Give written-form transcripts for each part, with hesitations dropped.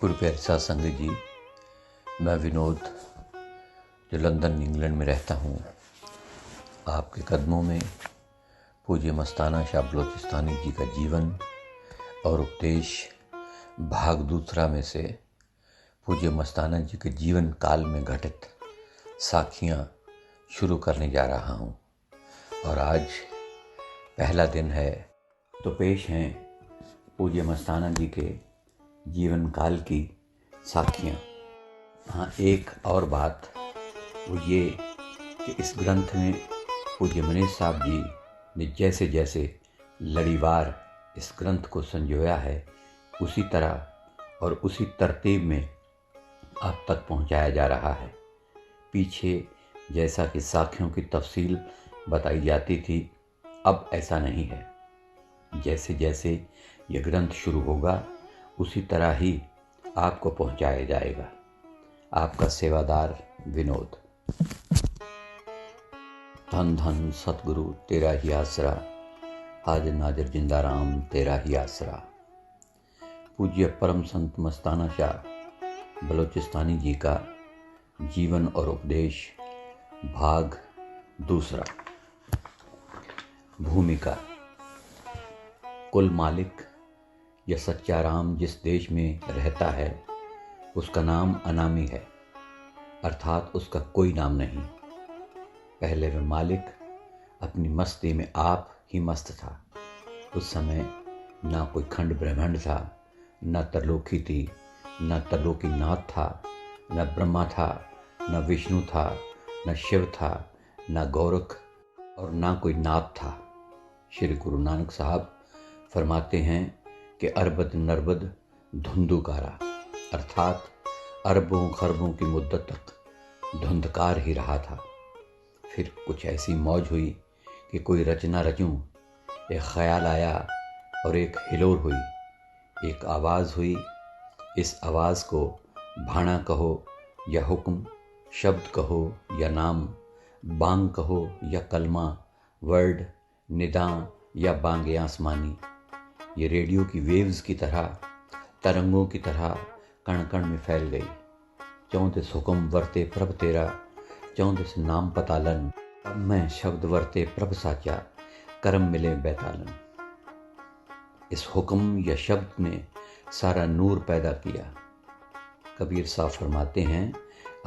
गुरु प्यारे साथ संगत जी, मैं विनोद जो लंदन इंग्लैंड में रहता हूँ, आपके कदमों में पूज्य मस्ताना शाह बलोचिस्तानी जी का जीवन और उपदेश भाग दूसरा में से पूज्य मस्ताना जी के जीवन काल में घटित साखियाँ शुरू करने जा रहा हूँ। और आज पहला दिन है तो पेश हैं पूज्य मस्ताना जी के जीवन काल की साखियाँ। हाँ, एक और बात वो ये कि इस ग्रंथ में पूज्य मनीष साहब जी ने जैसे जैसे लड़ीवार इस ग्रंथ को संजोया है, उसी तरह और उसी तरतीब में आप तक पहुंचाया जा रहा है। पीछे जैसा कि साखियों की तफसील बताई जाती थी, अब ऐसा नहीं है। जैसे जैसे ये ग्रंथ शुरू होगा उसी तरह ही आपको पहुंचाया जाएगा। आपका सेवादार विनोद। धन धन सतगुरु तेरा ही आसरा, हाजिर नाजिर जिंदा राम तेरा ही आसरा। पूज्य परम संत मस्ताना शाह बलोचिस्तानी जी का जीवन और उपदेश भाग दूसरा। भूमिका। कुल मालिक या सच्चा राम जिस देश में रहता है उसका नाम अनामी है, अर्थात उसका कोई नाम नहीं। पहले वह मालिक अपनी मस्ती में आप ही मस्त था। उस समय ना कोई खंड ब्रह्मांड था, न तरलोकी थी, न तरलोकी नाथ था, न ब्रह्मा था, न विष्णु था, न शिव था, न गौरख और ना कोई नाथ था। श्री गुरु नानक साहब फरमाते हैं कि अरबद नरबद धुंधुकारा, अर्थात अरबों खरबों की मुद्दत तक धुंधकार ही रहा था। फिर कुछ ऐसी मौज हुई कि कोई रचना रचूं। एक ख्याल आया और एक हिलोर हुई, एक आवाज़ हुई। इस आवाज़ को भाणा कहो या हुक्म, शब्द कहो या नाम, बांग कहो या कलमा, वर्ड, निदां या बांगे आसमानी। ये रेडियो की वेव्स की तरह, तरंगों की तरह कण कण में फैल गई। चौंतीस हुक्म वरते प्रभ तेरा, 34 नाम पतालन, अब मैं शब्द वरते प्रभ साचा, करम मिले बैतालन। इस हुक्म या शब्द ने सारा नूर पैदा किया। कबीर साहब फरमाते हैं,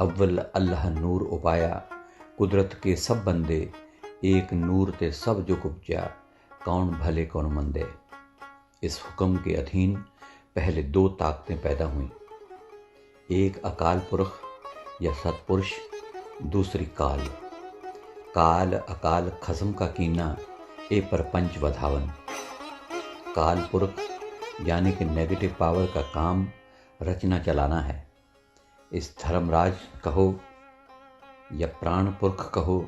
अव्वल अल्लाह नूर उपाया, कुदरत के सब बंदे, एक नूर ते सब जो उपजा, कौन भले कौन मंदे। इस हुक्म के अधीन पहले दो ताकतें पैदा हुईं, एक अकाल पुरख या सतपुरुष, दूसरी काल। काल अकाल खसम का कीना, ए परपंच वधावन। काल पुरख यानी कि नेगेटिव पावर का काम रचना चलाना है। इस धर्मराज कहो या प्राण पुरख कहो,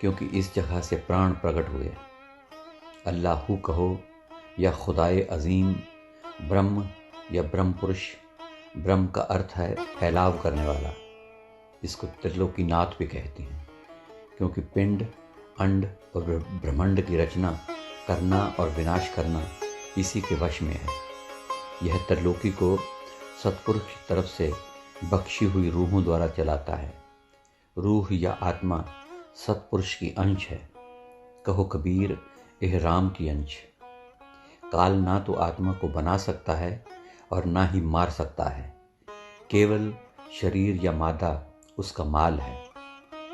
क्योंकि इस जगह से प्राण प्रकट हुए। अल्लाहू कहो या खुदाए अजीम, ब्रह्म या ब्रह्म पुरुष। ब्रह्म का अर्थ है फैलाव करने वाला। इसको त्रिलोकीनाथ भी कहते हैं, क्योंकि पिंड, अंड और ब्रह्मांड की रचना करना और विनाश करना इसी के वश में है। यह त्रिलोकी को सतपुरुष की तरफ से बख्शी हुई रूहों द्वारा चलाता है। रूह या आत्मा सतपुरुष की अंश है। कहो कबीर, यह राम की अंश। काल ना तो आत्मा को बना सकता है और ना ही मार सकता है। केवल शरीर या मादा उसका माल है।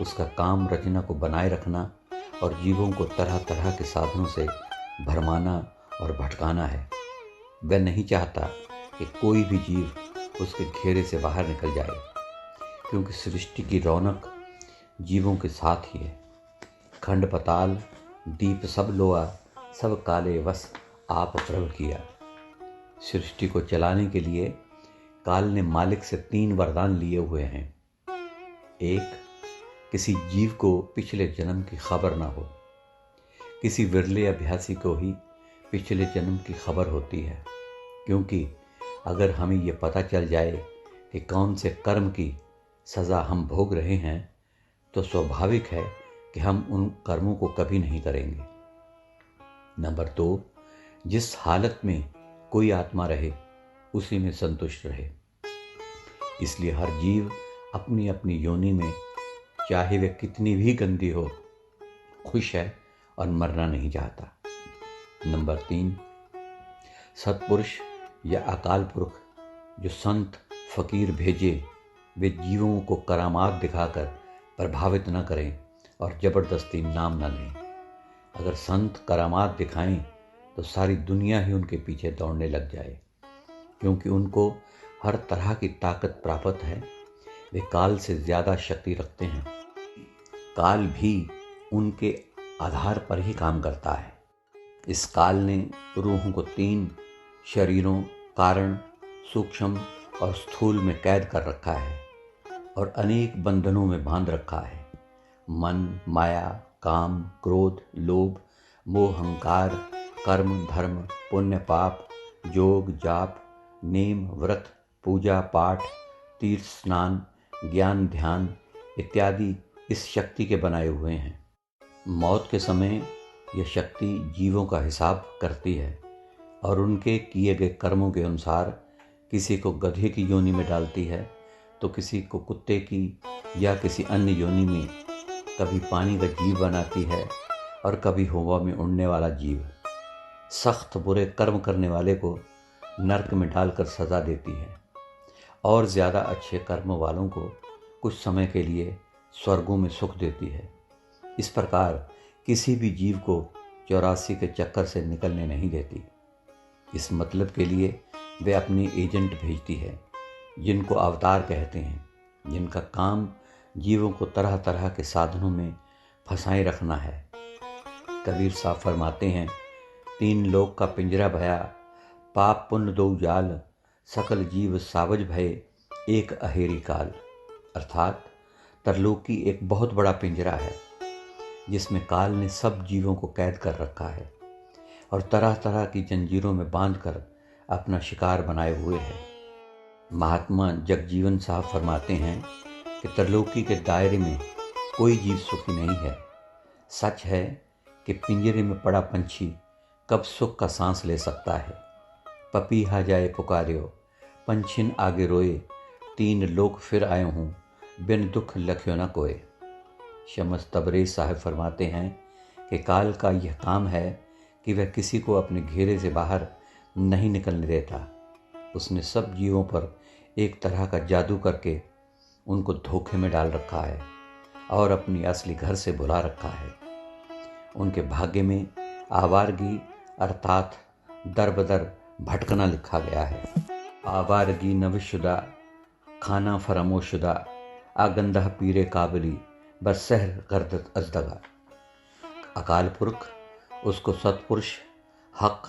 उसका काम रचना को बनाए रखना और जीवों को तरह तरह के साधनों से भरमाना और भटकाना है। वह नहीं चाहता कि कोई भी जीव उसके घेरे से बाहर निकल जाए, क्योंकि सृष्टि की रौनक जीवों के साथ ही है। खंड पताल दीप सब लोआ, सब काले वस आप प्रभ किया। सृष्टि को चलाने के लिए काल ने मालिक से 3 वरदान लिए हुए हैं। एक, किसी जीव को पिछले जन्म की खबर ना हो। किसी विरले अभ्यासी को ही पिछले जन्म की खबर होती है, क्योंकि अगर हमें ये पता चल जाए कि कौन से कर्म की सज़ा हम भोग रहे हैं, तो स्वाभाविक है कि हम उन कर्मों को कभी नहीं करेंगे। नंबर 2, जिस हालत में कोई आत्मा रहे उसी में संतुष्ट रहे। इसलिए हर जीव अपनी अपनी योनि में, चाहे वे कितनी भी गंदी हो, खुश है और मरना नहीं चाहता। नंबर 3, सत्पुरुष या अकाल पुरख जो संत फकीर भेजे, वे जीवों को करामात दिखाकर प्रभावित न करें और ज़बरदस्ती नाम न लें। अगर संत करामात दिखाएं तो सारी दुनिया ही उनके पीछे दौड़ने लग जाए, क्योंकि उनको हर तरह की ताकत प्राप्त है। वे काल से ज़्यादा शक्ति रखते हैं। काल भी उनके आधार पर ही काम करता है। इस काल ने रूहों को 3 शरीरों, कारण, सूक्ष्म और स्थूल में कैद कर रखा है और अनेक बंधनों में बांध रखा है। मन, माया, काम, क्रोध, लोभ, मोह, अहंकार, कर्म, धर्म, पुण्य, पाप, योग, जाप, नेम, व्रत, पूजा पाठ, तीर्थ स्नान, ज्ञान ध्यान इत्यादि इस शक्ति के बनाए हुए हैं। मौत के समय यह शक्ति जीवों का हिसाब करती है और उनके किए गए कर्मों के अनुसार किसी को गधे की योनि में डालती है तो किसी को कुत्ते की या किसी अन्य योनि में, कभी पानी का जीव बनाती है और कभी हवा में उड़ने वाला जीव। सख्त बुरे कर्म करने वाले को नरक में डालकर सज़ा देती है और ज़्यादा अच्छे कर्म वालों को कुछ समय के लिए स्वर्गों में सुख देती है। इस प्रकार किसी भी जीव को 84 के चक्कर से निकलने नहीं देती। इस मतलब के लिए वे अपने एजेंट भेजती है, जिनको अवतार कहते हैं, जिनका काम जीवों को तरह तरह के साधनों में फंसाए रखना है। कबीर साहब फरमाते हैं, 3 लोक का पिंजरा भया, पाप पुण्य दो जाल, सकल जीव सावज भय, एक अहेरी काल। अर्थात तरलोकी एक बहुत बड़ा पिंजरा है जिसमें काल ने सब जीवों को कैद कर रखा है और तरह तरह की जंजीरों में बांधकर अपना शिकार बनाए हुए है। महात्मा जगजीवन साहब फरमाते हैं कि तरलोकी के दायरे में कोई जीव सुखी नहीं है। सच है कि पिंजरे में पड़ा पंछी कब सुख का सांस ले सकता है। पपीहा जाए पुकार्यो, पंछिन आगे रोए, 3 लोक फिर आयो हूँ, बिन दुख लख्यो न कोय। शमस तबरेज़ साहब फरमाते हैं कि काल का यह काम है कि वह किसी को अपने घेरे से बाहर नहीं निकलने देता। उसने सब जीवों पर एक तरह का जादू करके उनको धोखे में डाल रखा है और अपनी असली घर से बुला रखा है। उनके भाग्य में आवारगी अर्थात दर बदर भटकना लिखा गया है। आवारगी नविशुदा, खाना फरामोशुदा, आगंदा पीरे काबली, बस सहर गर्दत अजदगा। अकाल पुरख उसको सत्पुरुष, हक,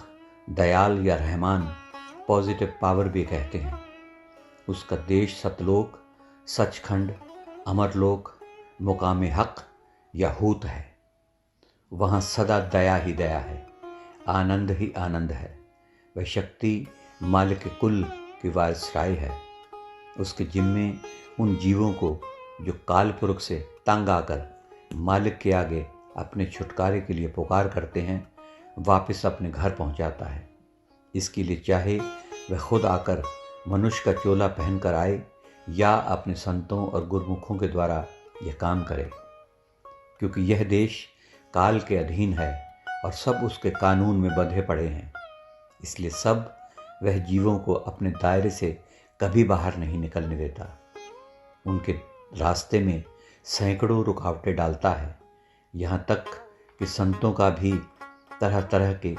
दयाल या रहमान, पॉजिटिव पावर भी कहते हैं। उसका देश सतलोक, सचखंड, अमरलोक, मुकाम हक या हूत है। वहाँ सदा दया ही दया है, आनंद ही आनंद है। वह शक्ति मालिक कुल की वारिसराय है। उसके जिम्मे उन जीवों को जो काल पुरख से तंग आकर मालिक के आगे अपने छुटकारे के लिए पुकार करते हैं, वापस अपने घर पहुंचाता है। इसके लिए चाहे वह खुद आकर मनुष्य का चोला पहनकर आए या अपने संतों और गुरुमुखों के द्वारा यह काम करे, क्योंकि यह देश काल के अधीन है और सब उसके कानून में बंधे पड़े हैं। इसलिए सब वह जीवों को अपने दायरे से कभी बाहर नहीं निकलने देता। उनके रास्ते में सैकड़ों रुकावटें डालता है, यहाँ तक कि संतों का भी तरह तरह के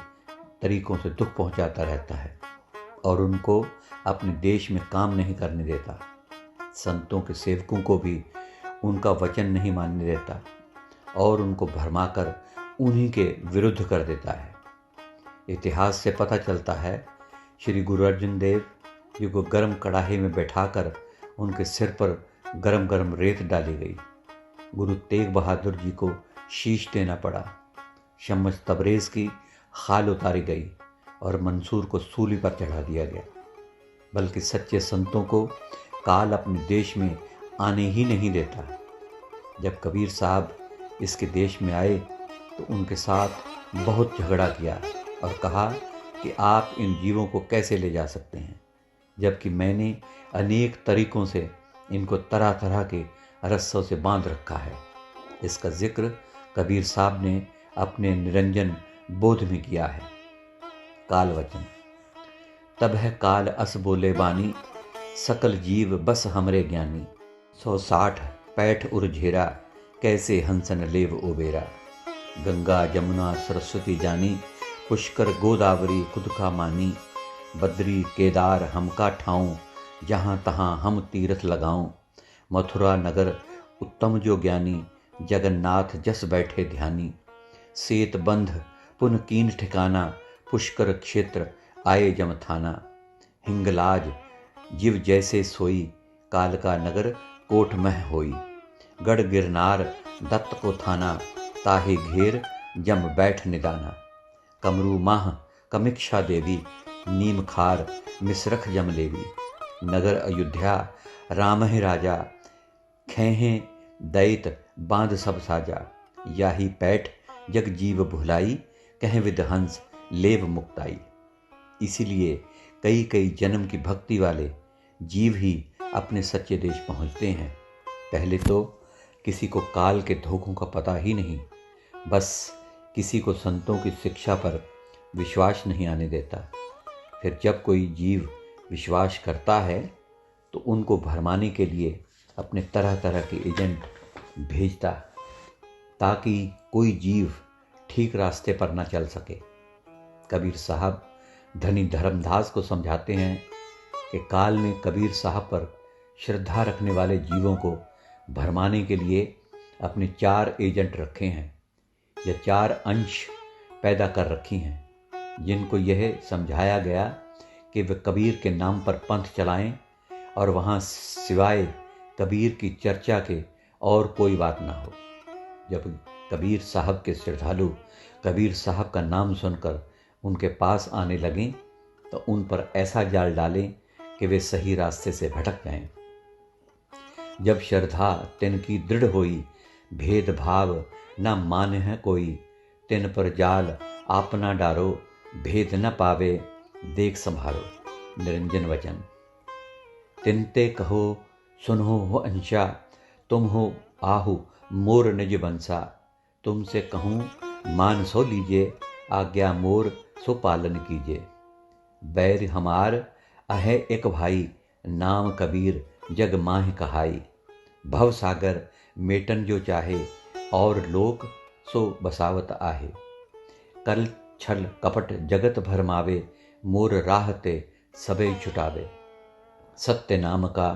तरीकों से दुख पहुंचाता रहता है और उनको अपने देश में काम नहीं करने देता। संतों के सेवकों को भी उनका वचन नहीं मानने देता और उनको भरमाकर उन्हीं के विरुद्ध कर देता है। इतिहास से पता चलता है, श्री गुरु अर्जुन देव जी को गर्म कढ़ाई में बैठाकर उनके सिर पर गरम गरम रेत डाली गई। गुरु तेग बहादुर जी को शीश देना पड़ा। शमस तबरेज़ की खाल उतारी गई और मंसूर को सूली पर चढ़ा दिया गया। बल्कि सच्चे संतों को काल अपने देश में आने ही नहीं देता। जब कबीर साहब इसके देश में आए तो उनके साथ बहुत झगड़ा किया और कहा कि आप इन जीवों को कैसे ले जा सकते हैं। जबकि मैंने अनेक तरीकों से इनको तरह तरह के रस्सों से बांध रखा है। इसका जिक्र कबीर साहब ने अपने निरंजन बोध में किया है। काल वचन। तब है काल अस बोले बानी, सकल जीव बस हमरे ज्ञानी। 160 पैठ उर्झेरा, कैसे हंसन लेव उबेरा। गंगा जमुना सरस्वती जानी, पुष्कर गोदावरी खुद का मानी। बद्री केदार हमका ठाऊं, जहाँ तहाँ हम तीर्थ लगाऊं। मथुरा नगर उत्तम जो ज्ञानी, जगन्नाथ जस बैठे ध्यानी। सेत बंध पुन कीन ठिकाना, पुष्कर क्षेत्र आए जमथाना। हिंगलाज जीव जैसे सोई, काल का नगर कोट मह होई। गढ़ गिरनार दत्त को थाना, ताहे घेर जम बैठ निदाना। कमरू माह कमिक्षा देवी, नीम खार मिसरख जम लेवी। नगर अयोध्या राम है राजा, खेहें दैत बांध सब साजा। याही पैठ जग जीव भुलाई, कह विद हंस लेव मुक्ताई। इसीलिए कई कई जन्म की भक्ति वाले जीव ही अपने सच्चे देश पहुंचते हैं। पहले तो किसी को काल के धोखों का पता ही नहीं, बस किसी को संतों की शिक्षा पर विश्वास नहीं आने देता। फिर जब कोई जीव विश्वास करता है तो उनको भरमाने के लिए अपने तरह तरह के एजेंट भेजता, ताकि कोई जीव ठीक रास्ते पर न चल सके। कबीर साहब धनी धर्मदास को समझाते हैं कि काल ने कबीर साहब पर श्रद्धा रखने वाले जीवों को भरमाने के लिए अपने 4 एजेंट रखे हैं, या 4 अंश पैदा कर रखी हैं, जिनको यह समझाया गया कि वे कबीर के नाम पर पंथ चलाएं और वहाँ सिवाय कबीर की चर्चा के और कोई बात ना हो। जब कबीर साहब के श्रद्धालु कबीर साहब का नाम सुनकर उनके पास आने लगें तो उन पर ऐसा जाल डालें कि वे सही रास्ते से भटक जाएं। जब श्रद्धा तिनकी दृढ़ होई, भेदभाव न मान है कोई। तिन पर जाल आपना डारो, भेद न पावे देख संभारो। निरंजन वचन। तिनते कहो सुनो हो अंशा, तुम हो आहु मोर निज बंसा। तुमसे कहूँ मान सो लीजिए, आज्ञा मोर सो पालन कीजिए। बैर हमार अहे एक भाई, नाम कबीर जग माह कहाई। भव सागर मेटन जो चाहे, और लोक सो बसावत आहे। कल छल कपट जगत भरमावे, मोर राह ते सबे छुटावे। सत्य नाम का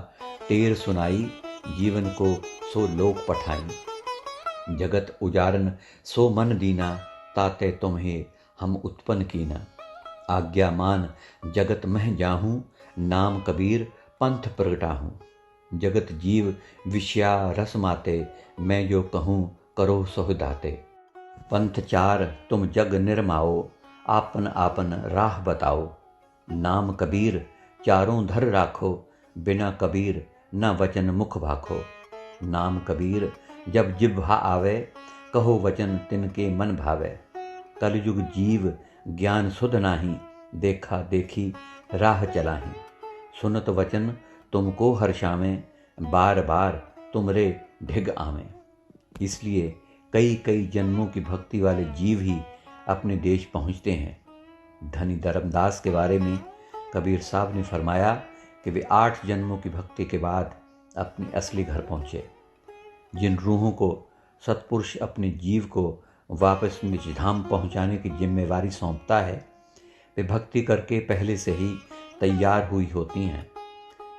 टेर सुनाई, जीवन को सो लोक पठाई। जगत उजारन सो मन दीना, ताते तुम्हें हम उत्पन्न कीना। आज्ञा मान जगत मह जाहूँ, नाम कबीर पंथ प्रगटाहूँ। जगत जीव विषया रस माते, मैं जो कहूँ करो सोह दाते। पंथ 4 तुम जग निर्माओ, आपन आपन राह बताओ। नाम कबीर चारों धर राखो, बिना कबीर न वचन मुख भाखो। नाम कबीर जब जिह्वा आवे, कहो वचन तिनके मन भावे। कलयुग जीव ज्ञान सुध नाही, देखा देखी राह चलाही। सुनत वचन तुमको हर्षावें, बार बार तुमरे ढिग आवें। इसलिए कई कई जन्मों की भक्ति वाले जीव ही अपने देश पहुँचते हैं। धनी धर्मदास के बारे में कबीर साहब ने फरमाया कि वे 8 जन्मों की भक्ति के बाद अपने असली घर पहुँचे। जिन रूहों को सत्पुरुष अपने जीव को वापस निज धाम पहुँचाने की जिम्मेवारी सौंपता है, वे भक्ति करके पहले से ही तैयार हुई होती हैं।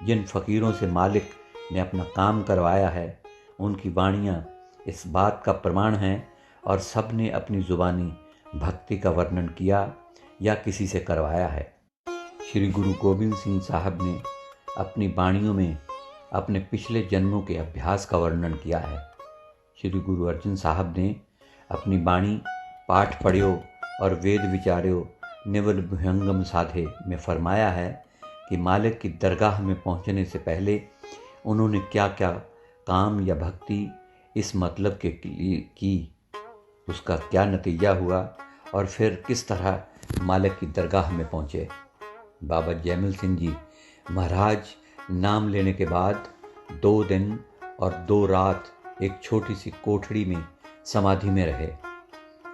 जिन फकीरों से मालिक ने अपना काम करवाया है, उनकी वाणियाँ इस बात का प्रमाण हैं, और सब ने अपनी ज़ुबानी भक्ति का वर्णन किया या किसी से करवाया है। श्री गुरु गोविंद सिंह साहब ने अपनी वाणियों में अपने पिछले जन्मों के अभ्यास का वर्णन किया है। श्री गुरु अर्जन साहब ने अपनी वाणी पाठ पढ़्यो और वेद विचार्यो निवल भुजंगम साधे में फरमाया है कि मालिक की दरगाह में पहुंचने से पहले उन्होंने क्या क्या काम या भक्ति इस मतलब के लिए की, उसका क्या नतीजा हुआ, और फिर किस तरह मालिक की दरगाह में पहुँचे। बाबा जैमल सिंह जी महाराज नाम लेने के बाद 2 दिन और 2 रात एक छोटी सी कोठड़ी में समाधि में रहे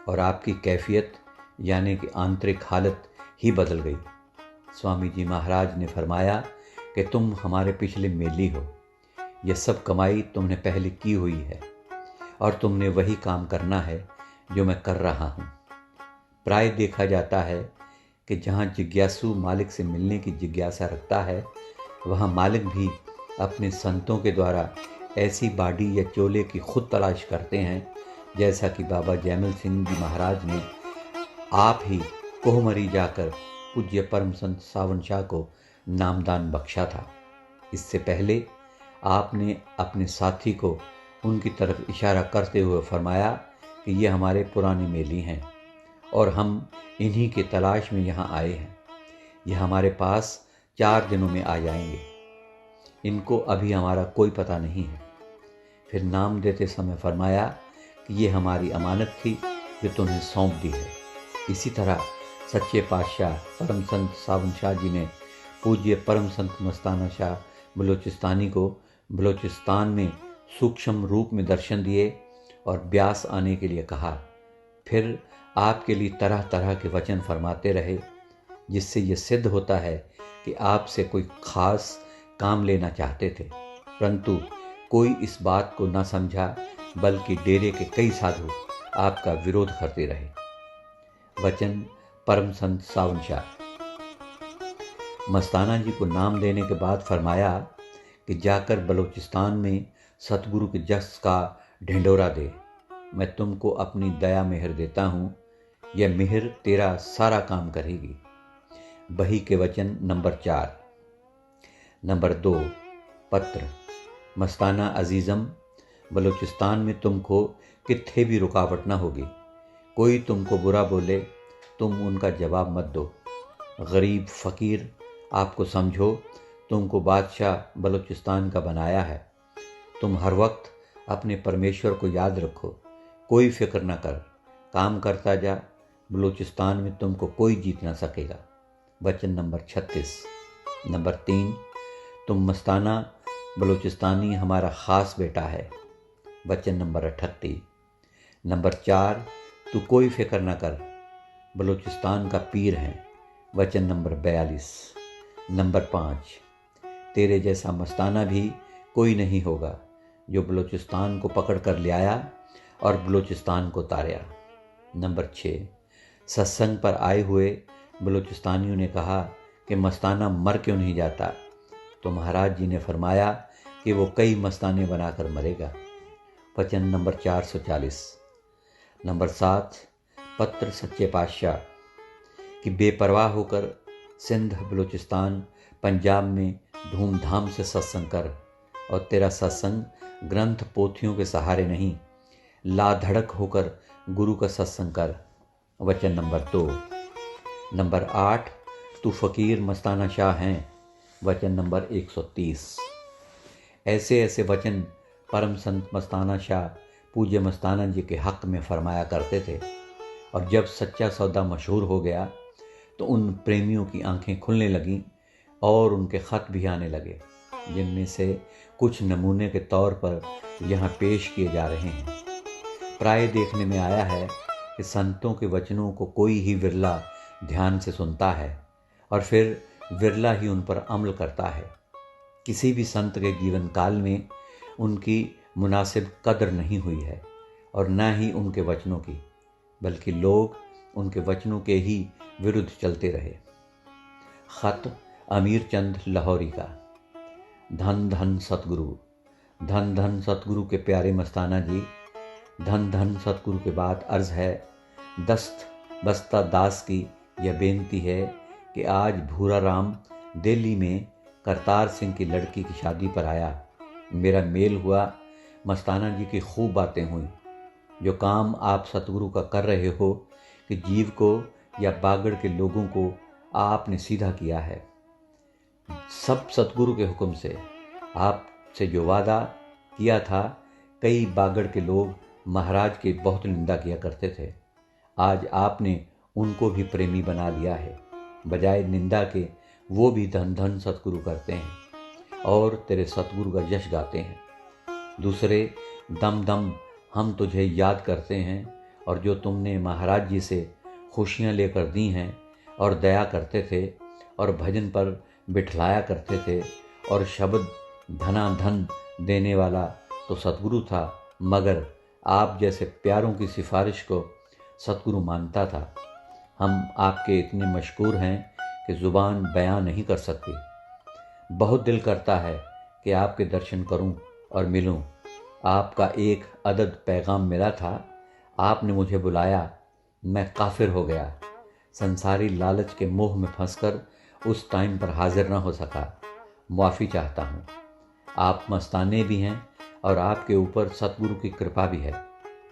और आपकी कैफियत यानी कि आंतरिक हालत ही बदल गई। स्वामी जी महाराज ने फरमाया कि तुम हमारे पिछले मेली हो, यह सब कमाई तुमने पहले की हुई है और तुमने वही काम करना है जो मैं कर रहा हूँ। प्राय देखा जाता है कि जहाँ जिज्ञासु मालिक से मिलने की जिज्ञासा रखता है, वहाँ मालिक भी अपने संतों के द्वारा ऐसी बाड़ी या चोले की खुद तलाश करते हैं, जैसा कि बाबा जैमल सिंह जी महाराज ने आप ही कोहमरी जाकर पूज्य परम संत सावन शाह को नामदान बख्शा था। इससे पहले आपने अपने साथी को उनकी तरफ इशारा करते हुए फरमाया कि ये हमारे पुराने मेली हैं और हम इन्हीं के तलाश में यहाँ आए हैं। यह हमारे पास 4 दिनों में आ जाएंगे। इनको अभी हमारा कोई पता नहीं है। फिर नाम देते समय फरमाया कि ये हमारी अमानत थी जो तुम्हें सौंप दी है। इसी तरह सच्चे पातशाह परम संत सावन शाह जी ने पूज्य परम संत मस्ताना शाह बलोचिस्तानी को बलोचिस्तान में सूक्ष्म रूप में दर्शन दिए और ब्यास आने के लिए कहा। फिर आपके लिए तरह तरह के वचन फरमाते रहे, जिससे ये सिद्ध होता है कि आपसे कोई खास काम लेना चाहते थे, परंतु कोई इस बात को न समझा, बल्कि डेरे के कई साधु आपका विरोध करते रहे। वचन परम संत सावन शाह। मस्ताना जी को नाम देने के बाद फरमाया कि जाकर बलूचिस्तान में सतगुरु के जस का ढिंढोरा दे। मैं तुमको अपनी दया मेहर देता हूँ, यह मेहर तेरा सारा काम करेगी। बही के वचन नंबर 4। नंबर 2 पत्र। मस्ताना अजीज़म, बलूचिस्तान में तुमको कित्थे भी रुकावट न होगी। कोई तुमको बुरा बोले, तुम उनका जवाब मत दो। गरीब फ़कीर आपको समझो, तुमको बादशाह बलूचिस्तान का बनाया है। तुम हर वक्त अपने परमेश्वर को याद रखो, कोई फिक्र न कर, काम करता जा। बलूचिस्तान में तुमको कोई जीत ना सकेगा। वचन नंबर 36। नंबर 3 तुम मस्ताना बलूचिस्तानी हमारा ख़ास बेटा है। वचन नंबर 38। नंबर 4 तू कोई फिक्र न कर, बलूचिस्तान का पीर है। वचन नंबर 42। नंबर 5 तेरे जैसा मस्ताना भी कोई नहीं होगा जो बलूचिस्तान को पकड़ कर ले आया और बलूचिस्तान को तारया। नंबर 6 सत्संग पर आए हुए बलूचिस्तानियों ने कहा कि मस्ताना मर क्यों नहीं जाता, तो महाराज जी ने फरमाया कि वो कई मस्ताने बनाकर मरेगा। वचन नंबर 440। नंबर 7 पत्र सच्चे पातशाह कि बेपरवाह होकर सिंध, बलूचिस्तान, पंजाब में धूमधाम से सत्संग कर, और तेरा सत्संग ग्रंथ पोथियों के सहारे नहीं, लाधड़क होकर गुरु का सत्संग कर। वचन नंबर 2। नंबर 8 तू फ़कीर मस्ताना शाह हैं। वचन नंबर 130। ऐसे ऐसे वचन परम संत मस्ताना शाह पूज्य मस्ताना जी के हक़ में फरमाया करते थे, और जब सच्चा सौदा मशहूर हो गया तो उन प्रेमियों की आंखें खुलने लगीं और उनके ख़त भी आने लगे, जिनमें से कुछ नमूने के तौर पर यहाँ पेश किए जा रहे हैं। प्राय देखने में आया है कि संतों के वचनों को कोई ही विरला ध्यान से सुनता है और फिर विरला ही उन पर अमल करता है। किसी भी संत के जीवन काल में उनकी मुनासिब कदर नहीं हुई है और न ही उनके वचनों की, बल्कि लोग उनके वचनों के ही विरुद्ध चलते रहे। ख़त अमीर चंद लाहौरी का। धन धन सतगुरु, धन धन सतगुरु के प्यारे मस्ताना जी। धन धन सतगुरु के बाद अर्ज़ है, दस्त बस्ता दास की यह बेनती है कि आज भूरा राम दिल्ली में करतार सिंह की लड़की की शादी पर आया। मेरा मेल हुआ, मस्ताना जी की खूब बातें हुई। जो काम आप सतगुरु का कर रहे हो कि जीव को या बागड़ के लोगों को आपने सीधा किया है। सब सतगुरु के हुक्म से आपसे जो वादा किया था, कई बागड़ के लोग महाराज की बहुत निंदा किया करते थे। आज आपने उनको भी प्रेमी बना लिया है। बजाय निंदा के वो भी धन धन सतगुरु करते हैं और तेरे सतगुरु का यश गाते हैं। दूसरे, दम दम हम तुझे याद करते हैं और जो तुमने महाराज जी से खुशियाँ लेकर दी हैं और दया करते थे और भजन पर बिठलाया करते थे और शब्द धनाधन देने वाला तो सतगुरु था, मगर आप जैसे प्यारों की सिफारिश को सतगुरु मानता था। हम आपके इतने मशकूर हैं कि ज़ुबान बयां नहीं कर सकती। बहुत दिल करता है कि आपके दर्शन करूं और मिलूं। आपका एक अदद पैगाम मिला था, आपने मुझे बुलाया, मैं काफिर हो गया। संसारी लालच के मोह में फंसकर उस टाइम पर हाजिर न हो सका। माफ़ी चाहता हूँ। आप मस्ताने भी हैं और आपके ऊपर सतगुरु की कृपा भी है।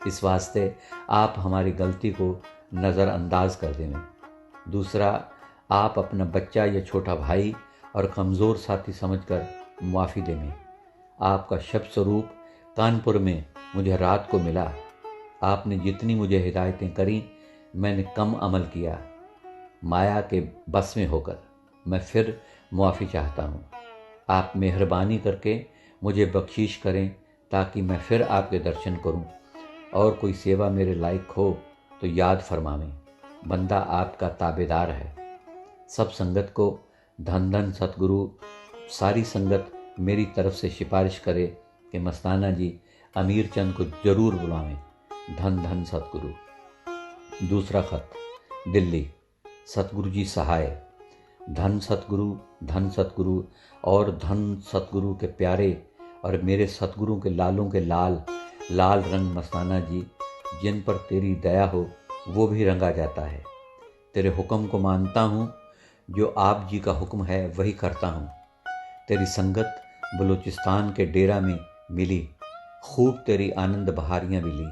इस वास्ते आप हमारी गलती को नज़रअंदाज कर देवें। दूसरा, आप अपना बच्चा या छोटा भाई और कमज़ोर साथी समझकर माफ़ी देवें। आपका शब्द स्वरूप कानपुर में मुझे रात को मिला। आपने जितनी मुझे हिदायतें करी मैंने कम अमल किया। माया के बस में होकर मैं फिर माफ़ी चाहता हूँ। आप मेहरबानी करके मुझे बख्शीश करें ताकि मैं फिर आपके दर्शन करूं और कोई सेवा मेरे लायक हो तो याद फरमावें। बंदा आपका ताबेदार है। सब संगत को धन धन सतगुरु। सारी संगत मेरी तरफ से सिफारिश करे कि मस्ताना जी अमीर चंद को जरूर बुलावें। धन धन सतगुरु। दूसरा खत, दिल्ली। सतगुरु जी सहाय। धन सतगुरु और धन सतगुरु के प्यारे और मेरे सतगुरु के लालों के लाल लाल रंग मस्ताना जी, जिन पर तेरी दया हो वो भी रंगा जाता है। तेरे हुक्म को मानता हूँ, जो आप जी का हुक्म है वही करता हूँ। तेरी संगत बलूचिस्तान के डेरा में मिली, खूब तेरी आनंद बहारियाँ मिली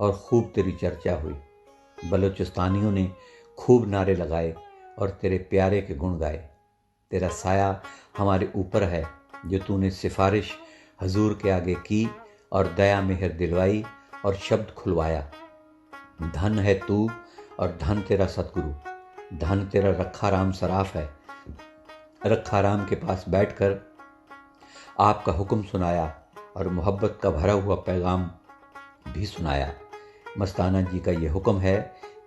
और खूब तेरी चर्चा हुई। बलूचिस्तानियों ने खूब नारे लगाए और तेरे प्यारे के गुण गाए। तेरा साया हमारे ऊपर है, जो तूने सिफारिश हजूर के आगे की और दया मेहर दिलवाई और शब्द खुलवाया। धन है तू और धन तेरा सतगुरु। धन तेरा रखा राम सराफ है। रखा राम के पास बैठकर आपका हुक्म सुनाया और मोहब्बत का भरा हुआ पैगाम भी सुनाया। मस्ताना जी का ये हुक्म है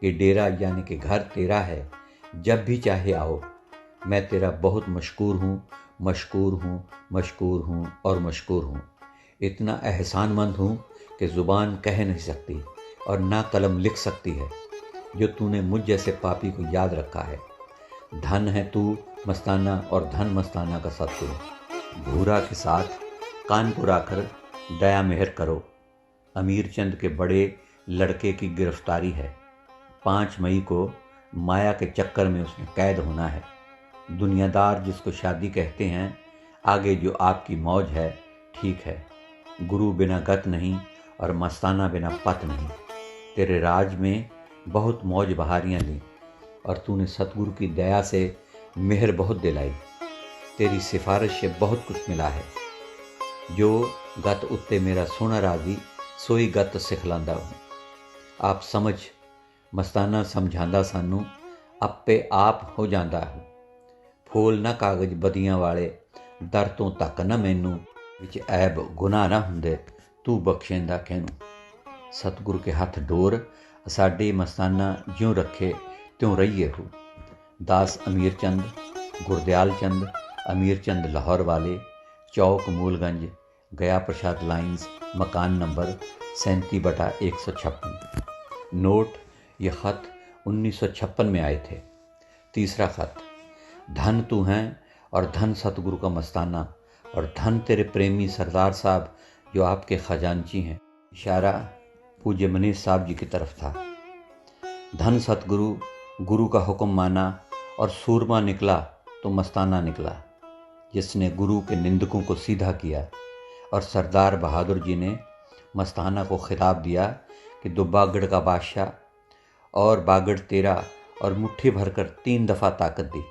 कि डेरा यानी कि घर तेरा है, जब भी चाहे आओ। मैं तेरा बहुत मशकूर हूँ। इतना एहसानमंद हूँ कि ज़ुबान कह नहीं सकती और ना कलम लिख सकती है, जो तूने मुझ जैसे पापी को याद रखा है। धन है तू मस्ताना और धन मस्ताना का सतगुरु। भूरा के साथ कानपुर आकर दया मेहर करो। अमीर चंद के बड़े लड़के की गिरफ्तारी है। 5 मई को माया के चक्कर में उसने कैद होना है। दुनियादार जिसको शादी कहते हैं, आगे जो आपकी मौज है ठीक है। गुरु बिना गत नहीं और मस्ताना बिना पत नहीं। तेरे राज में बहुत मौज बहारियाँ ली और तूने सतगुरु की दया से मेहर बहुत दिलाई। तेरी सिफारिश से बहुत कुछ मिला है। जो गत उत्ते मेरा सुन राजी, सोई गत सिखलांदा हूँ। आप समझ मस्ताना समझांदा सानू, आपे आप हो जांदा हूँ। फूल ना कागज बदियां वाले, दर तो तक ना मैनू, विच ऐब गुनाह ना हुंदे, तू बख्शेंदा कहनू। सतगुरु के हथ डोर, साडे मस्ताना ज्यों रखे त्यों रहिए हो। दास अमीर चंद, गुरदयाल चंद, अमीर चंद लाहौर वाले, चौक मूलगंज, गया प्रसाद लाइन्स, मकान नंबर 37/156। नोट, ये ख़त 1956 में आए थे। तीसरा ख़त, धन तू हैं और धन सतगुरु का मस्ताना और धन तेरे प्रेमी सरदार साहब जो आपके खजांची हैं। इशारा पूज्य मनीष साहब जी की तरफ था। धन सतगुरु, गुरु का हुक्म माना और सूरमा निकला तो मस्ताना निकला, जिसने गुरु के निंदकों को सीधा किया। और सरदार बहादुर जी ने मस्ताना को खिताब दिया कि दो बागड़ का बादशाह और बागड़ तेरा, और मुट्ठी भरकर 3 दफ़ा ताकत दी।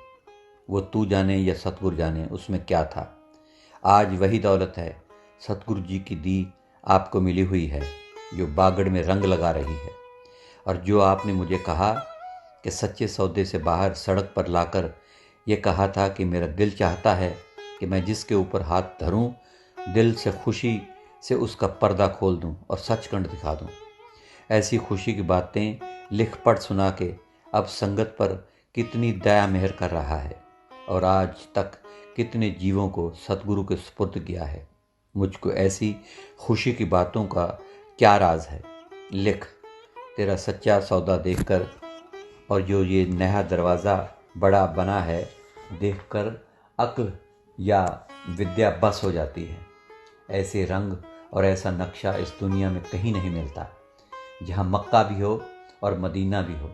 वो तू जाने या सतगुरु जाने उसमें क्या था। आज वही दौलत है सतगुरु जी की दी आपको मिली हुई है, जो बागड़ में रंग लगा रही है। और जो आपने मुझे कहा कि सच्चे सौदे से बाहर सड़क पर लाकर ये कहा था कि मेरा दिल चाहता है कि मैं जिसके ऊपर हाथ धरूं दिल से खुशी से उसका पर्दा खोल दूं और सचखंड दिखा दूं। ऐसी खुशी की बातें लिख पढ़ सुना के अब संगत पर कितनी दया मेहर कर रहा है और आज तक कितने जीवों को सतगुरु के सुपुर्द किया है। मुझको ऐसी खुशी की बातों का क्या राज है। लिख, तेरा सच्चा सौदा देखकर और जो ये नया दरवाज़ा बड़ा बना है देखकर अक्ल या विद्या बस हो जाती है। ऐसे रंग और ऐसा नक्शा इस दुनिया में कहीं नहीं मिलता, जहाँ मक्का भी हो और मदीना भी हो।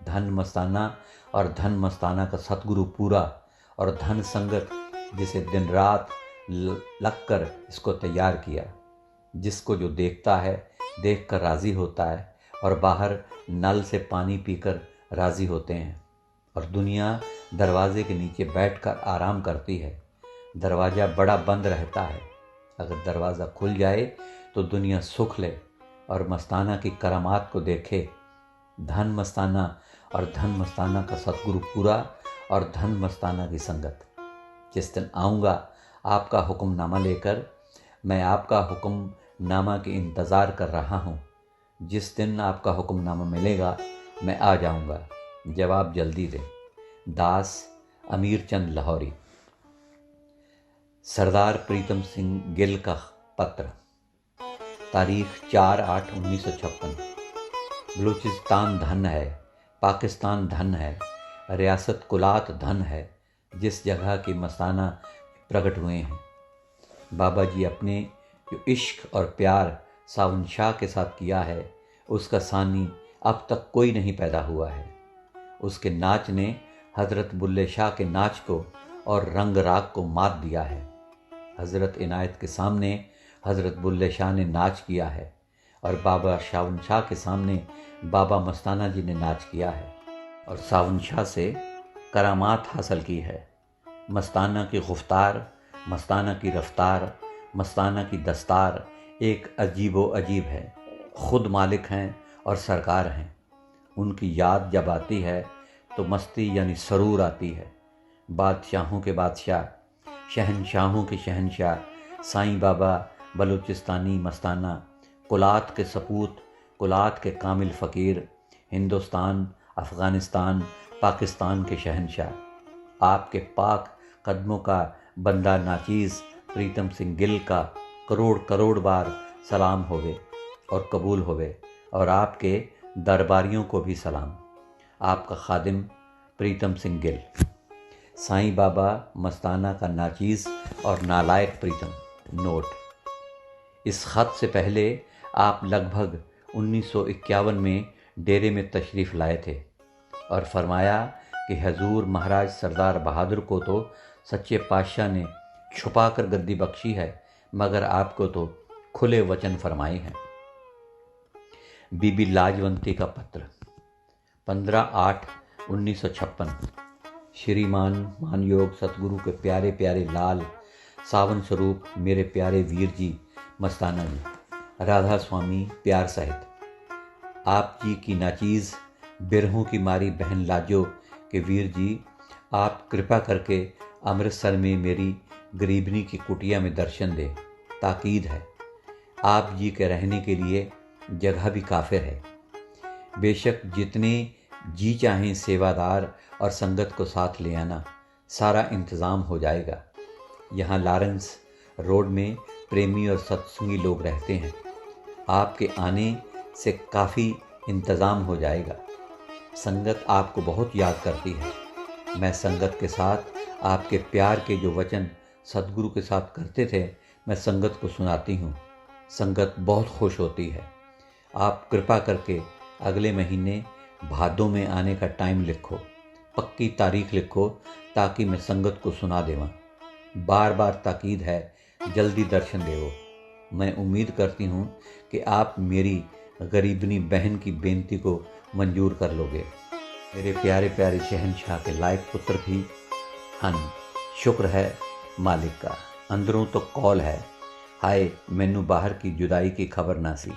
धन मस्ताना और धन मस्ताना का सतगुरु पूरा और धन संगत जिसे दिन रात लग कर इसको तैयार किया। जिसको जो देखता है देख कर राज़ी होता है और बाहर नल से पानी पीकर राज़ी होते हैं और दुनिया दरवाजे के नीचे बैठकर आराम करती है। दरवाज़ा बड़ा बंद रहता है, अगर दरवाज़ा खुल जाए तो दुनिया सुख ले और मस्ताना की करामात को देखे। धन मस्ताना और धन मस्ताना का सतगुरु पूरा और धन मस्ताना की संगत। जिस दिन आऊँगा आपका हुक्मनामा लेकर, मैं आपका हुक्मनामा के इंतज़ार कर रहा हूँ। जिस दिन आपका हुक्मनामा मिलेगा मैं आ जाऊँगा, जवाब जल्दी दे। दास अमीर चंद लाहौरी। सरदार प्रीतम सिंह गिल का पत्र, तारीख 4/8/1956। बलूचिस्तान धन है, पाकिस्तान धन है, रियासत कुलात धन है, जिस जगह की मस्ताना प्रकट हुए हैं। बाबा जी अपने जो इश्क और प्यार सावन शाह के साथ किया है उसका सानी अब तक कोई नहीं पैदा हुआ है। उसके नाच ने हज़रत बुल्ले शाह के नाच को और रंग राग को मात दिया है। हज़रत इनायत के सामने हज़रत बुल्ले शाह ने नाच किया है और बाबा सावन शाह के सामने बाबा मस्ताना जी ने नाच किया है और सावन शाह से करामात हासिल की है। मस्ताना की गुफ्तार, मस्ताना की रफ्तार, मस्ताना की दस्तार एक अजीबो अजीब है। खुद मालिक हैं और सरकार हैं। उनकी याद जब आती है तो मस्ती यानी सरूर आती है। बादशाहों के बादशाह, शहनशाहों के शहनशाह, साईं बाबा बलूचिस्तानी मस्ताना, कुलात के सपूत, कुलात के कामिल फ़कीर, हिंदुस्तान, अफ़गानिस्तान, पाकिस्तान के शहनशाह। आपके पाक कदमों का बंदा नाचीज़ प्रीतम सिंह गिल का करोड़ करोड़ बार सलाम होवे और कबूल होवे और आपके दरबारियों को भी सलाम। आपका खादिम प्रीतम सिंह गिल। साईं बाबा मस्ताना का नाचीज़ और नालायक प्रीतम। नोट, इस ख़त से पहले आप लगभग 1951 में डेरे में तशरीफ़ लाए थे और फरमाया कि हजूर महाराज सरदार बहादुर को तो सच्चे पातशाह ने छुपा कर गद्दी बख्शी है, मगर आपको तो खुले वचन फरमाए हैं। बीबी लाजवंती का पत्र, 15/8/1956। श्रीमान मानयोग सतगुरु के प्यारे प्यारे लाल सावन स्वरूप मेरे प्यारे वीर जी मस्ताना जी, राधा स्वामी प्यार सहित। आप जी की नाचीज़ बिरहों की मारी बहन लाजो के वीर जी, आप कृपा करके अमृतसर में मेरी गरीबनी की कुटिया में दर्शन दे। ताकीद है, आप जी के रहने के लिए जगह भी काफिर है। बेशक जितने जी चाहें सेवादार और संगत को साथ ले आना, सारा इंतज़ाम हो जाएगा। यहाँ लॉरेंस रोड में प्रेमी और सत्संगी लोग रहते हैं। आपके आने से काफ़ी इंतज़ाम हो जाएगा। संगत आपको बहुत याद करती है। मैं संगत के साथ आपके प्यार के जो वचन सतगुरु के साथ करते थे मैं संगत को सुनाती हूँ। संगत बहुत खुश होती है। आप कृपा करके अगले महीने भादों में आने का टाइम लिखो, पक्की तारीख लिखो ताकि मैं संगत को सुना देवां। बार बार ताकीद है, जल्दी दर्शन देवो। मैं उम्मीद करती हूँ कि आप मेरी गरीबनी बहन की बेनती को मंजूर कर लोगे। मेरे प्यारे प्यारे शहनशाह के लायक पुत्र भी हन। शुक्र है मालिक का। अंदरों तो कौल है, हाय मैनू बाहर की जुदाई की खबर ना सी।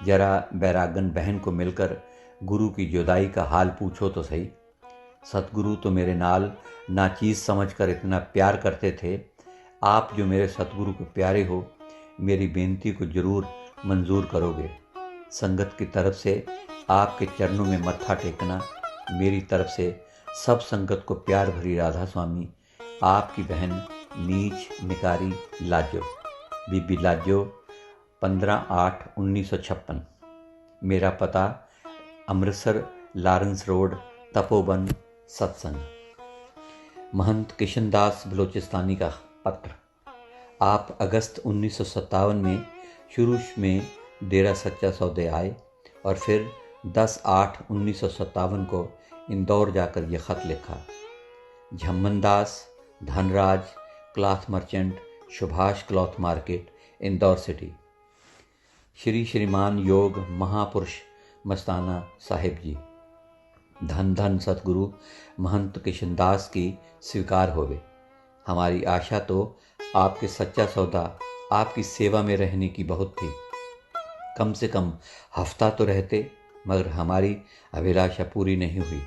जरा बैरागन बहन को मिलकर गुरु की जुदाई का हाल पूछो तो सही। सतगुरु तो मेरे नाल नाचीज़ समझकर इतना प्यार करते थे। आप जो मेरे सतगुरु के प्यारे हो, मेरी बेनती को जरूर मंजूर करोगे। संगत की तरफ से आपके चरणों में मत्था टेकना, मेरी तरफ से सब संगत को प्यार भरी राधा स्वामी, आपकी बहन नीच निकारी लाजो, बीबी लाजो, 15/8/1956। मेरा पता अमृतसर लॉरेंस रोड, तपोवन, सत्संग। महंत किशनदास बलोचिस्तानी का पत्र। आप अगस्त 1957 में शुरू में डेरा सच्चा सौदे आए और फिर 10/8/1957 को इंदौर जाकर यह ख़त लिखा। Jhammandas, Dhanraj, cloth merchant, Subhash cloth market, Indore city. Shri श्रीमान योग महापुरुष मस्ताना साहिब जी, धन धन सतगुरु महंत किशनदास की स्वीकार होवे। हमारी आशा तो आपके सच्चा सौदा, आपकी सेवा में रहने की बहुत थी। कम से कम हफ्ता तो रहते, मगर हमारी अभिलाषा पूरी नहीं हुई।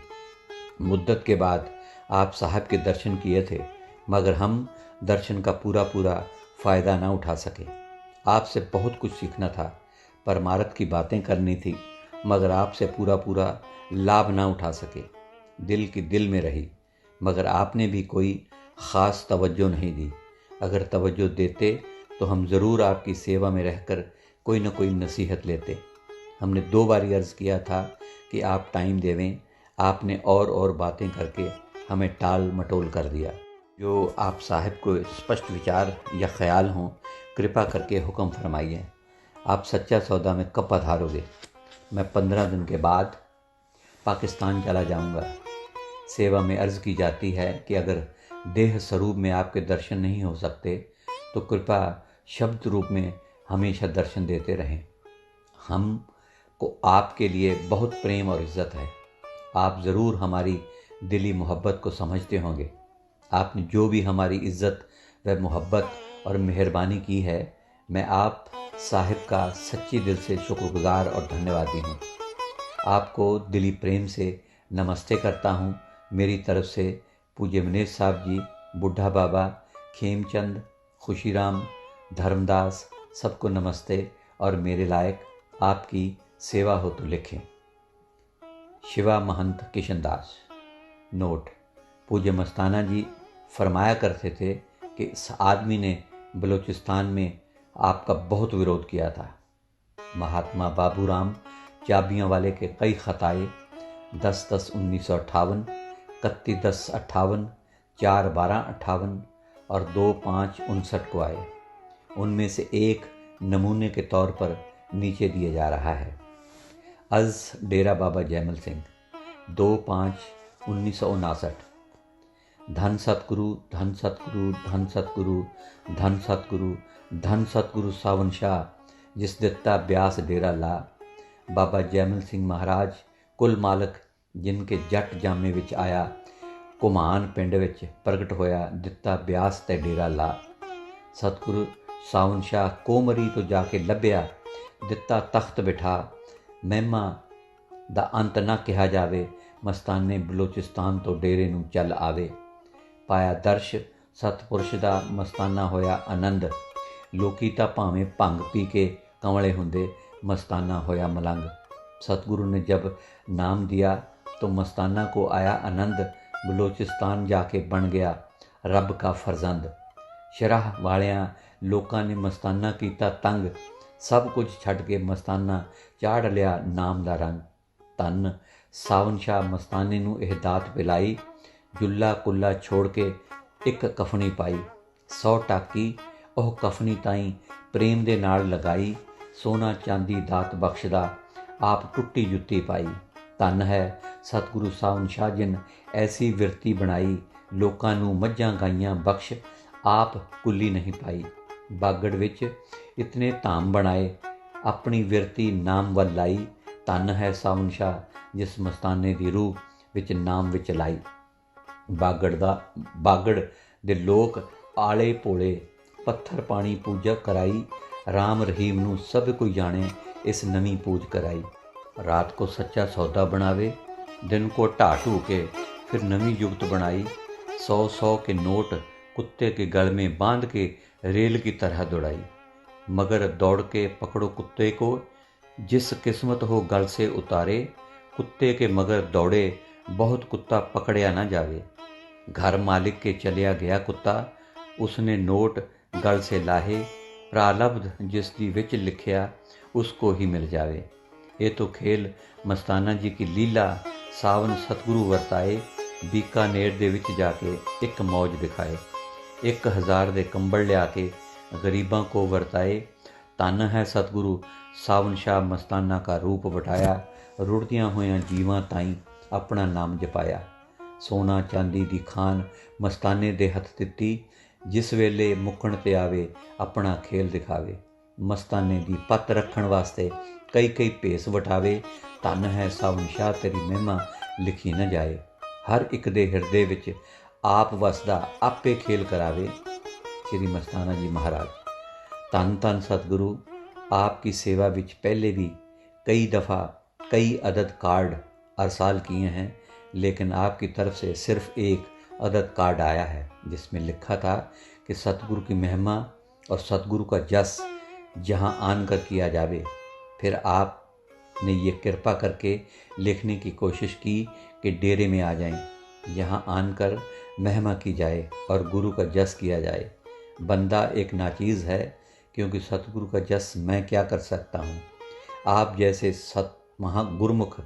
मुद्दत के बाद आप साहब के दर्शन किए थे, मगर हम दर्शन का पूरा फ़ायदा ना उठा सके। आपसे बहुत कुछ सीखना था, परमार्थ की बातें करनी थी, मगर आपसे पूरा लाभ ना उठा सके। दिल की दिल में रही, मगर आपने भी कोई ख़ास तवज्जो नहीं दी। अगर तवज्जो देते तो हम ज़रूर आपकी सेवा में रहकर कोई न कोई नसीहत लेते। हमने 2 बार अर्ज़ किया था कि आप टाइम देवें, आपने और बातें करके हमें टाल मटोल कर दिया। जो आप साहिब को स्पष्ट विचार या ख्याल हों, कृपा करके हुक्म फरमाइए। आप सच्चा सौदा में कब पधारोगे? मैं 15 दिन के बाद पाकिस्तान चला जाऊंगा। सेवा में अर्ज़ की जाती है कि अगर देह स्वरूप में आपके दर्शन नहीं हो सकते तो कृपा शब्द रूप में हमेशा दर्शन देते रहें। हम को आपके लिए बहुत प्रेम और इज़्ज़त है। आप ज़रूर हमारी दिली मोहब्बत को समझते होंगे। आपने जो भी हमारी इज़्ज़त व मोहब्बत और मेहरबानी की है, मैं आप साहिब का सच्ची दिल से शुक्रगुजार और धन्यवादी हूँ। आपको दिली प्रेम से नमस्ते करता हूँ। मेरी तरफ से पूज्य मनीष साहब जी, बुढ़ा बाबा, खेमचंद, खुशीराम, धर्मदास, सबको नमस्ते और मेरे लायक आपकी सेवा हो तो लिखें। शिवा महंत किशनदास। नोट: पूज्य मस्ताना जी फरमाया करते थे कि इस आदमी ने बलूचिस्तान में आपका बहुत विरोध किया था। महात्मा बाबूराम चाबियाँ वाले के कई खत आए। 10/10/1958, 31/10/58, 4/12/58 और 2/5/59 को आए। उनमें से एक नमूने के तौर पर नीचे दिया जा रहा है। अज़ डेरा बाबा जैमल सिंह, 2/5/1959। धन सतगुरु, धन सतगुरु, धन सतगुरु, धन सतगुरु, धन सतगुरु सावन शाह, जिस दिता ब्यास डेरा ला। बाबा जैमल सिंह महाराज कुल मालक, जिनके जट जामे विच आया, घुमान पिंड विच प्रगट होया, दिता ब्यास ते डेरा ला। सतगुरु सावन शाह कोमरी तो जाके लभ्या, दिता तख्त बिठा। महिमा दा अंत ना कहा जावे, मस्ताने बलोचिस्तान तो डेरे नूं चल आवे। पाया दर्श सतपुरुष दा, मस्ताना होया आनंद। लोकी तां भावें भंग पी के कंवले हुंदे, मस्ताना होया मलंग। सतगुरु ने जब नाम दिया तो मस्ताना को आया आनंद। बलोचिस्तान जाके बन गया रब का फरजंद। शराह वालियां लोकां ने मस्ताना कीता तंग। सब कुछ छड्ड के मस्ताना चाढ़ लिया नाम दा रंग। धन सावन शाह मस्ताने नूं इह दात पिलाई। जुल्ला कुल्ला छोड़ के एक कफनी पाई। 100 टाकी ओह कफनी ताईं प्रेम दे नाल लगाई। सोना चांदी दात बख्शदा, आप टुट्टी जुत्ती पाई। धन है सतगुरु सावन शाह जिन ऐसी विरती बनाई। लोकां नूं मੱਝਾਂ गाइयां बख्श, आप कुल्ली नहीं पाई। बागड़ विच इतने धाम बनाए, अपनी विरती नाम वल लाई। धन है सावन शाह जिस मस्ताने दी रूह विच नाम विच लाई। बागड़ दे लोक आले भोले, पत्थर पानी पूजा कराई। राम रहीम नूं सब कोई जाने, इस नवीं पूज कराई। रात को सच्चा सौदा बनावे, दिन को ढा ढू के फिर नवी जुगत बनाई, 100-100 के नोट कुत्ते के गल में बांध के रेल की तरह दौड़ाई। मगर दौड़ के पकड़ो कुत्ते को, जिस किस्मत हो गल से उतारे। कुत्ते के मगर दौड़े, बहुत कुत्ता पकड़या ना जावे। घर मालिक के चलिया गया कुत्ता, उसने नोट गल से लाहे। प्रालब्ध जिस दी विच लिखिया, उसको ही मिल जावे। ये तो खेल मस्ताना जी की लीला सावन सतगुरु वरताए। बीकानेर दे विच जाके एक मौज दिखाए। 1000 दे कंबल लिया के गरीबां को वरताए। धन है सतगुरु सावन शाह मस्ताना का रूप वठाया। रुड़दियां होयां जीवां ताईं अपना नाम जपाया। सोना चांदी दी खान मस्ताने दे हथ दित्ती, जिस वेले मुक्कण ते आवे अपना खेल दिखावे। मस्ताने दी पत रखण वास्ते कई कई भेस वठावे। धन है सावन शाह तेरी महिमा लिखी न जाए। हर एक दे हिरदे विच आप वसदा आपे खेल करावे। श्री मस्ताना जी महाराज। धन धन सतगुरु, आपकी सेवा विच पहले भी कई दफ़ा कई अदद कार्ड अरसाल किए हैं, लेकिन आपकी तरफ से सिर्फ एक अदद कार्ड आया है, जिसमें लिखा था कि सतगुरु की महिमा और सतगुरु का जस जहाँ आन कर किया जावे। फिर आपने ये कृपा करके लिखने की कोशिश की कि डेरे में आ जाएं, यहाँ आन कर महिमा की जाए और गुरु का जस किया जाए। बंदा एक नाचीज़ है, क्योंकि सतगुरु का जस मैं क्या कर सकता हूँ। आप जैसे सत महा गुरमुख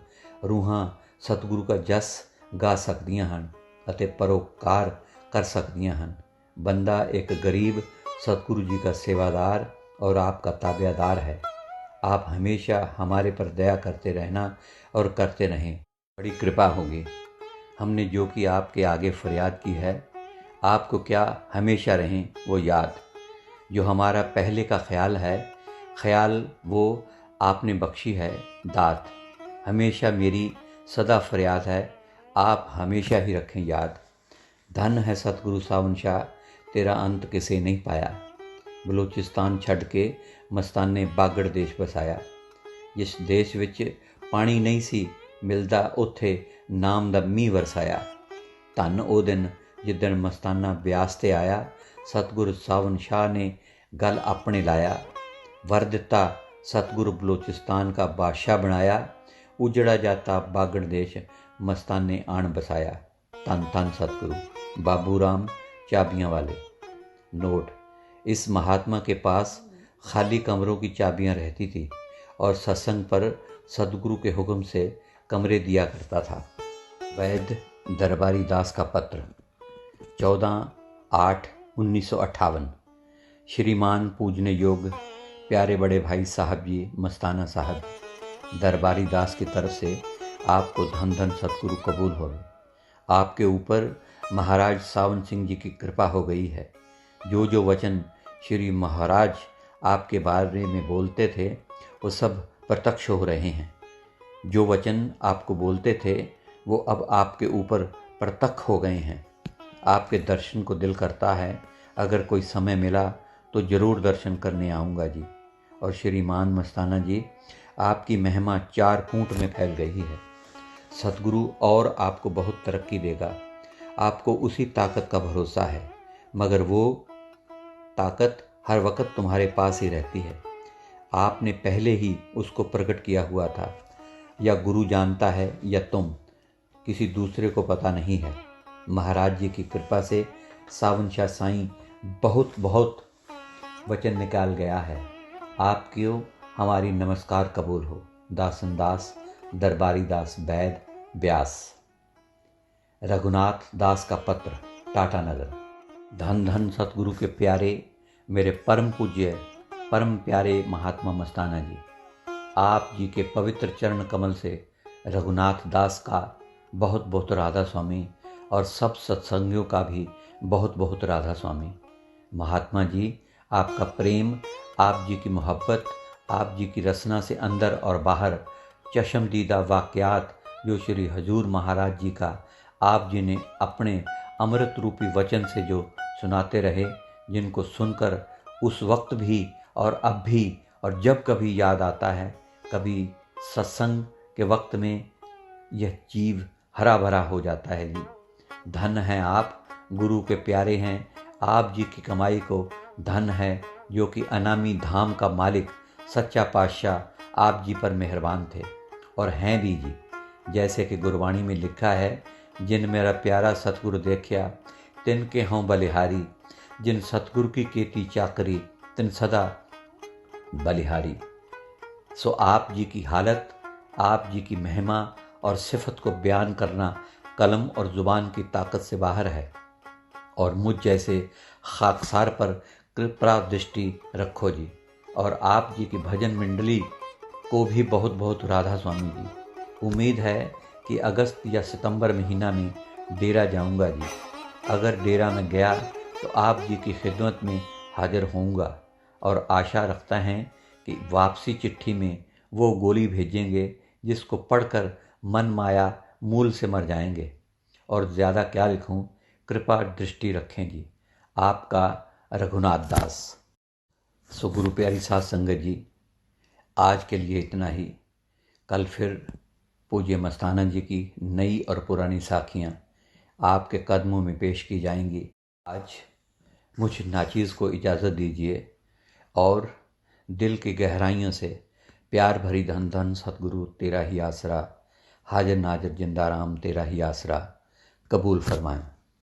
रूहां सतगुरु का जस गा सकदियां ਹਨ ਅਤੇ परोपकार कर सकदियां ਹਨ। बंदा एक गरीब सतगुरु जी का सेवादार और आपका ताबेदार है। आप हमेशा हमारे पर दया करते रहना और करते रहें, बड़ी कृपा होगी। हमने जो कि आपके आगे फरियाद की है, आपको क्या हमेशा रहें वो याद। जो हमारा पहले का ख्याल है, ख्याल वो आपने बख्शी है दात। हमेशा मेरी सदा फरियाद है, आप हमेशा ही रखें याद। धन है सतगुरु सावन शाह, तेरा अंत किसे नहीं पाया। बलोचिस्तान छड़ के मस्ताने बागड़ देश बसाया। जिस देश विच पानी नहीं सी मिलदा, उत्थे नाम दा मींह वरसाया। धन ओ दिन जिदन मस्ताना ब्यास ते आया, सतगुरु सावन शाह ने गल अपने लाया। वर दिता सतगुरु बलोचिस्तान का बादशाह बनाया। उजड़ा जाता बागड़ देश मस्ताने आन बसाया। धन धन सतगुरु बाबू राम चाबियाँ वाले। नोट, इस महात्मा के पास खाली कमरों की चाबियाँ रहती थी और सत्संग पर सतगुरु के हुक्म से कमरे दिया करता था। वैद्य दरबारी दास का पत्र 14/8/1958। श्रीमान पूजने योग प्यारे बड़े भाई साहब जी मस्ताना साहब, दरबारी दास की तरफ से आपको धन धन सतगुरु कबूल हो। आपके ऊपर महाराज सावन सिंह जी की कृपा हो गई है। जो जो वचन श्री महाराज आपके बारे में बोलते थे, वो सब प्रत्यक्ष हो रहे हैं। जो वचन आपको बोलते थे, वो अब आपके ऊपर प्रत्यक्ष हो गए हैं। आपके दर्शन को दिल करता है, अगर कोई समय मिला तो ज़रूर दर्शन करने आऊँगा जी। और श्रीमान मस्ताना जी, आपकी महिमा 4 फूट में फैल गई है। सतगुरु और आपको बहुत तरक्की देगा। आपको उसी ताकत का भरोसा है, मगर वो ताकत हर वक्त तुम्हारे पास ही रहती है। आपने पहले ही उसको प्रकट किया हुआ था। या गुरु जानता है या तुम, किसी दूसरे को पता नहीं है। महाराज जी की कृपा से सावन शाह साईं बहुत बहुत वचन निकाल गया है। आपको हमारी नमस्कार कबूल हो। दासन दास दरबारी दास वैद ब्यास। रघुनाथ दास का पत्र टाटा नगर। धन धन सतगुरु के प्यारे मेरे परम पूज्य परम प्यारे महात्मा मस्ताना जी, आप जी के पवित्र चरण कमल से रघुनाथ दास का बहुत बहुत राधा स्वामी और सब सत्संगियों का भी बहुत बहुत राधा स्वामी। महात्मा जी, आपका प्रेम, आप जी की मोहब्बत, आप जी की रसना से अंदर और बाहर चशमदीदा वाक़यात जो श्री हजूर महाराज जी का आप जी ने अपने अमृत रूपी वचन से जो सुनाते रहे, जिनको सुनकर उस वक्त भी और अब भी और जब कभी याद आता है, कभी सत्संग के वक्त में यह जीव हरा भरा हो जाता है जी। धन हैं आप, गुरु के प्यारे हैं, आप जी की कमाई को धन है, जो कि अनामी धाम का मालिक सच्चा पातशाह आप जी पर मेहरबान थे और हैं भी जी। जैसे कि गुरबाणी में लिखा है, जिन मेरा प्यारा सतगुरु देखिया तिन के हों बलिहारी, जिन सतगुरु की केती चाकरी तिन सदा बलिहारी। सो आप जी की हालत, आप जी की महिमा और सिफत को बयान करना कलम और ज़ुबान की ताकत से बाहर है। और मुझ जैसे खाकसार पर कृपा दृष्टि रखो जी। और आप जी की भजन मंडली को भी बहुत बहुत राधा स्वामी जी। उम्मीद है कि अगस्त या सितंबर महीना में डेरा जाऊंगा जी। अगर डेरा में गया तो आप जी की खिदमत में हाजिर होऊंगा और आशा रखता हैं कि वापसी चिट्ठी में वो गोली भेजेंगे जिसको पढ़कर मन माया मूल से मर जाएंगे। और ज़्यादा क्या लिखूं, कृपा दृष्टि रखें जी। आपका रघुनाथ दास। सो गुरु प्यारी साध संगत जी, आज के लिए इतना ही। कल फिर पूज्य मस्तानंद जी की नई और पुरानी साखियाँ आपके कदमों में पेश की जाएंगी। आज मुझ नाचीज़ को इजाज़त दीजिए और दिल की गहराइयों से प्यार भरी धन धन सतगुरु तेरा ही आसरा, हाजिर नाजिर जिंदा राम तेरा ही आसरा कबूल फरमाएं।